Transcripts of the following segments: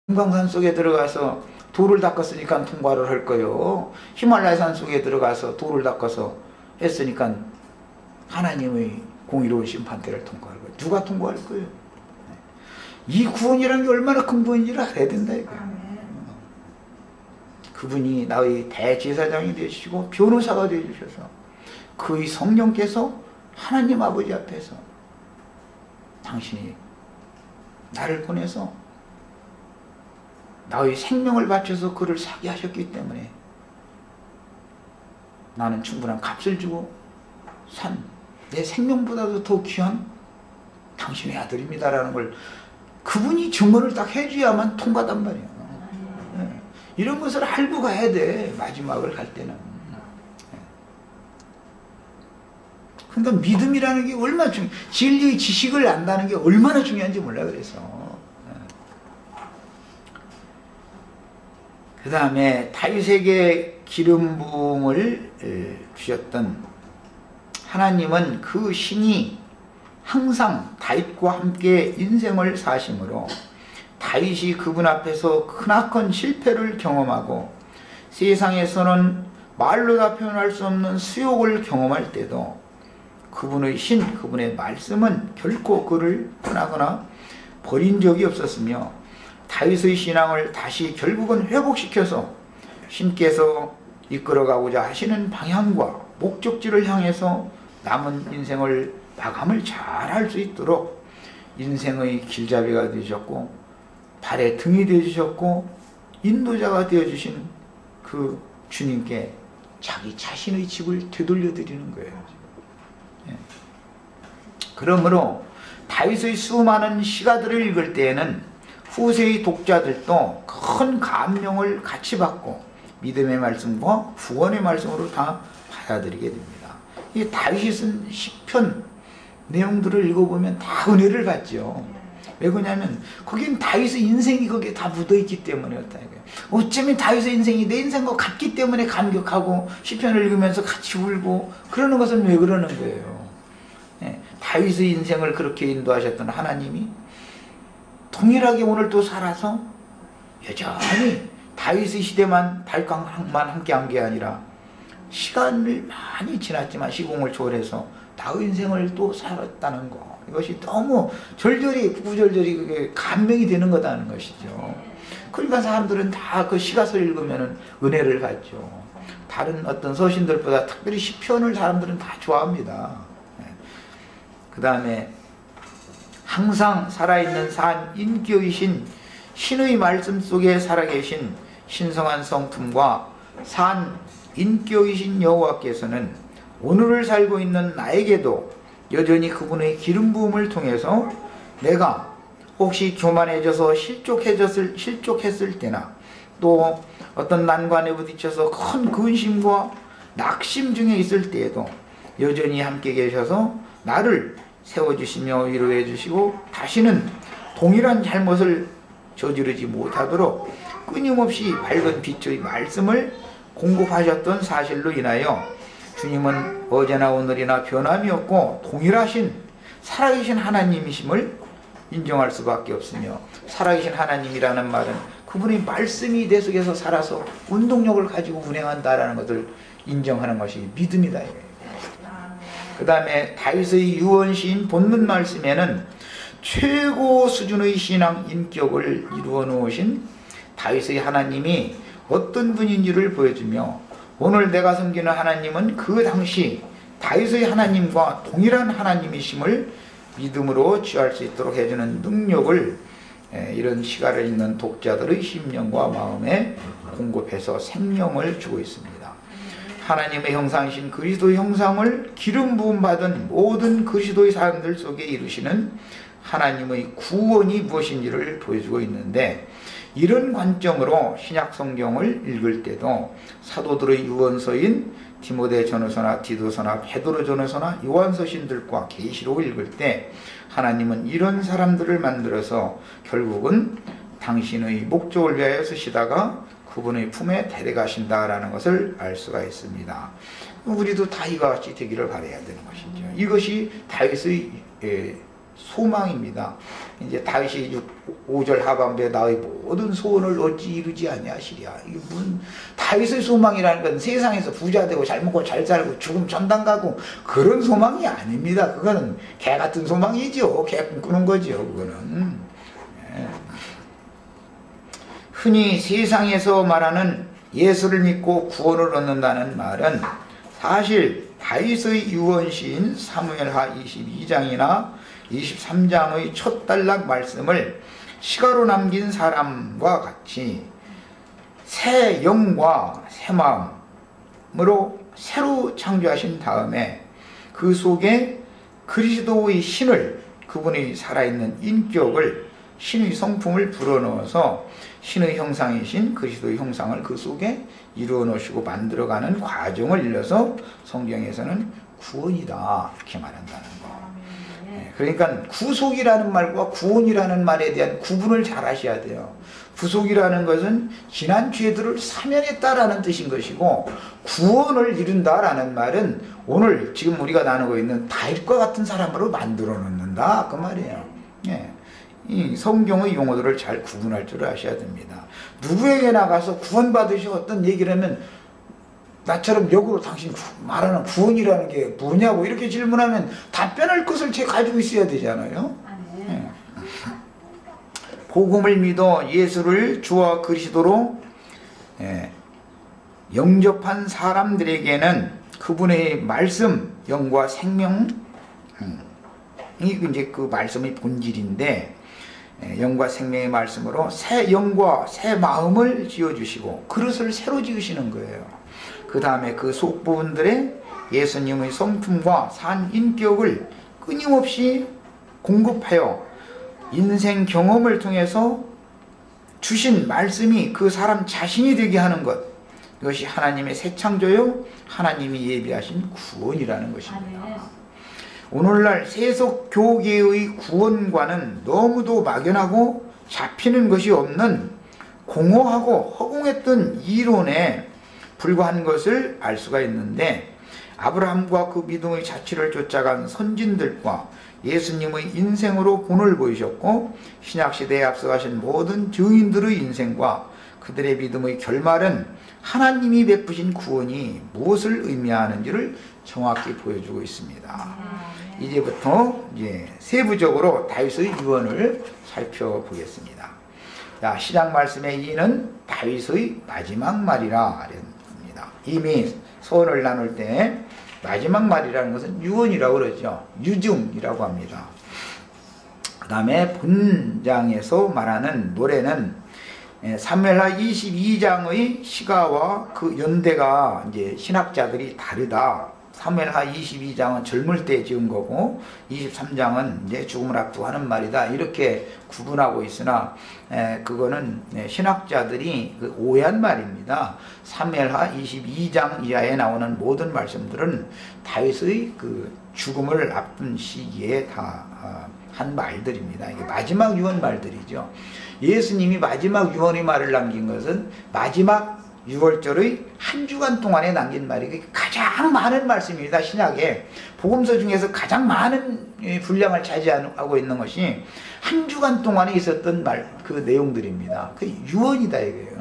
금강산 속에 들어가서 돌을 닦았으니까 통과를 할 거요. 히말라야 산 속에 들어가서 돌을 닦아서 했으니까 하나님의 공의로운 심판대를 통과할 거예요. 누가 통과할 거예요? 이 구원이라는 게 얼마나 큰 구원인지를 알아야 된다 이거예요. 그분이 나의 대제사장이 되시고 변호사가 되주셔서 그의 성령께서 하나님 아버지 앞에서 당신이 나를 보내서 나의 생명을 바쳐서 그를 사게 하셨기 때문에 나는 충분한 값을 주고 산 내 생명보다도 더 귀한 당신의 아들입니다라는 걸 그분이 증언을 딱 해줘야만 통과단 말이에요. 네. 이런 것을 알고 가야 돼. 마지막을 갈 때는. 그러니까 믿음이라는 게 얼마나 진리의 지식을 안다는 게 얼마나 중요한지 몰라 그래서. 그 다음에 다윗에게 기름 부음을 주셨던 하나님은 그 신이 항상 다윗과 함께 인생을 사심으로 다윗이 그분 앞에서 크나큰 실패를 경험하고 세상에서는 말로 다 표현할 수 없는 수욕을 경험할 때도 그분의 신, 그분의 말씀은 결코 그를 떠나거나 버린 적이 없었으며 다윗의 신앙을 다시 결국은 회복시켜서 신께서 이끌어가고자 하시는 방향과 목적지를 향해서 남은 인생을 마감을 잘 할 수 있도록 인생의 길잡이가 되셨고 발의 등이 되어주셨고 인도자가 되어주신 그 주님께 자기 자신의 집을 되돌려 드리는 거예요. 그러므로 다윗의 수많은 시가들을 읽을 때에는 후세의 독자들도 큰 감명을 같이 받고 믿음의 말씀과 구원의 말씀으로 다 받아들이게 됩니다. 이 다윗이 쓴 시편 내용들을 읽어보면 다 은혜를 받죠. 왜 그러냐면 거긴 다윗의 인생이 거기에 다 묻어있기 때문이었다. 어쩌면 다윗의 인생이 내 인생과 같기 때문에 감격하고 시편을 읽으면서 같이 울고 그러는 것은 왜 그러는 거예요. 다윗의 인생을 그렇게 인도하셨던 하나님이 동일하게 오늘 또 살아서 여전히 다윗의 시대만 다윗과만 함께한 게 아니라 시간을 많이 지났지만 시공을 초월해서 나의 인생을 또 살았다는 거, 이것이 너무 절절히 구구절절히 그게 감명이 되는 거다는 것이죠. 그러니까 사람들은 다 그 시가서 읽으면 은혜를 받죠. 다른 어떤 서신들보다 특별히 시편을 사람들은 다 좋아합니다. 그 다음에 항상 살아있는 산 인격이신 신의 말씀 속에 살아계신 신성한 성품과 산 인격이신 여호와께서는 오늘을 살고 있는 나에게도 여전히 그분의 기름 부음을 통해서 내가 혹시 교만해져서 실족했을 때나 또 어떤 난관에 부딪혀서 큰 근심과 낙심 중에 있을 때에도 여전히 함께 계셔서 나를 세워주시며 위로해 주시고 다시는 동일한 잘못을 저지르지 못하도록 끊임없이 밝은 빛의 말씀을 공급하셨던 사실로 인하여 주님은 어제나 오늘이나 변함이 없고 동일하신 살아계신 하나님이심을 인정할 수밖에 없으며, 살아계신 하나님이라는 말은 그분의 말씀이 내 속에서 살아서 운동력을 가지고 운행한다라는 것을 인정하는 것이 믿음이다. 그 다음에 다윗의 유언시인 본문 말씀에는 최고 수준의 신앙 인격을 이루어 놓으신 다윗의 하나님이 어떤 분인지를 보여주며, 오늘 내가 섬기는 하나님은 그 당시 다윗의 하나님과 동일한 하나님이심을 믿음으로 취할 수 있도록 해주는 능력을 이런 시가를 읽는 독자들의 심령과 마음에 공급해서 생명을 주고 있습니다. 하나님의 형상이신 그리스도의 형상을 기름 부음 받은 모든 그리스도의 사람들 속에 이루시는 하나님의 구원이 무엇인지를 보여주고 있는데, 이런 관점으로 신약 성경을 읽을 때도 사도들의 유언서인 디모데 전후서나 디도서나 베드로 전후서나 요한서신들과 계시록을 읽을 때 하나님은 이런 사람들을 만들어서 결국은 당신의 목적을 위하여 쓰시다가 그분의 품에 데려가신다라는 것을 알 수가 있습니다. 우리도 다 이와 같이 되기를 바라야 되는 것이죠. 이것이 다윗의 소망입니다. 이제 다윗이 5절 하반부에 나의 모든 소원을 어찌 이루지 아니하시랴. 이게 무슨 다윗의 소망이라는 건 세상에서 부자 되고 잘 먹고 잘 살고 죽음 천당 가고 그런 소망이 아닙니다. 그거는 개 같은 소망이죠. 개 꿈꾸는 거죠. 그거는. 네. 흔히 세상에서 말하는 예수를 믿고 구원을 얻는다는 말은 사실 다윗의 유언시인 사무엘하 22장이나 23장의 첫 단락 말씀을 시가로 남긴 사람과 같이 새 영과 새 마음으로 새로 창조하신 다음에 그 속에 그리스도의 신을, 그분의 살아있는 인격을, 신의 성품을 불어넣어서 신의 형상이신 그리스도의 형상을 그 속에 이루어 놓으시고 만들어가는 과정을 일러서 성경에서는 구원이다 이렇게 말한다는 거. 그러니까 구속이라는 말과 구원이라는 말에 대한 구분을 잘 하셔야 돼요. 구속이라는 것은 지난 죄들을 사면했다라는 뜻인 것이고, 구원을 이룬다라는 말은 오늘 지금 우리가 나누고 있는 다윗과 같은 사람으로 만들어 놓는다 그 말이에요. 예. 이 성경의 용어들을 잘 구분할 줄 아셔야 됩니다. 누구에게 나가서 구원받으시고 어떤 얘기를 하면 나처럼 역으로 당신 말하는 구원이라는 게 뭐냐고 이렇게 질문하면 답변할 것을 제가 가지고 있어야 되잖아요. 네. 복음을 믿어 예수를 주와 그리스도로 영접한 사람들에게는 그분의 말씀, 영과 생명이 이제 그 말씀의 본질인데, 영과 생명의 말씀으로 새 영과 새 마음을 지어주시고 그릇을 새로 지으시는 거예요. 그 다음에 그 속부분들의 예수님의 성품과 산 인격을 끊임없이 공급하여 인생 경험을 통해서 주신 말씀이 그 사람 자신이 되게 하는 것, 이것이 하나님의 새 창조요 하나님이 예비하신 구원이라는 것입니다. 오늘날 세속 교계의 구원과는 너무도 막연하고 잡히는 것이 없는 공허하고 허공했던 이론에 불과한 것을 알 수가 있는데, 아브라함과 그 믿음의 자취를 쫓아간 선진들과 예수님의 인생으로 본을 보이셨고, 신약시대에 앞서가신 모든 증인들의 인생과 그들의 믿음의 결말은 하나님이 베푸신 구원이 무엇을 의미하는지를 정확히 보여주고 있습니다. 이제부터 세부적으로 다윗의 유언을 살펴보겠습니다. 자, 시작 말씀의 이는 다윗의 마지막 말이라 합니다. 이미 소원을 나눌 때 마지막 말이라는 것은 유언이라고 그러죠. 유증이라고 합니다. 그 다음에 본장에서 말하는 노래는 사무엘하 22장의 시가와 그 연대가 이제 신학자들이 다르다. 사무엘하 22장은 젊을 때 지은 거고 23장은 이제 죽음을 앞두고 하는 말이다. 이렇게 구분하고 있으나 그거는 신학자들이 오해한 말입니다. 사무엘하 22장 이하에 나오는 모든 말씀들은 다윗의 그 죽음을 앞둔 시기에 다 한 말들입니다. 이게 마지막 유언 말들이죠. 예수님이 마지막 유언의 말을 남긴 것은 마지막 6월절의 한 주간 동안에 남긴 말이 가장 많은 말씀입니다. 신약에 복음서 중에서 가장 많은 분량을 차지하고 있는 것이 한 주간 동안에 있었던 그 내용들입니다. 그 유언이다 이거예요.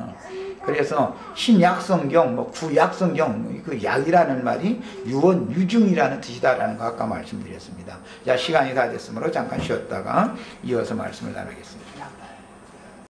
그래서 신약성경, 구약성경, 그 약이라는 말이 유언, 유증이라는 뜻이다라는 거 아까 말씀드렸습니다. 자, 시간이 다 됐으므로 잠깐 쉬었다가 이어서 말씀을 나누겠습니다.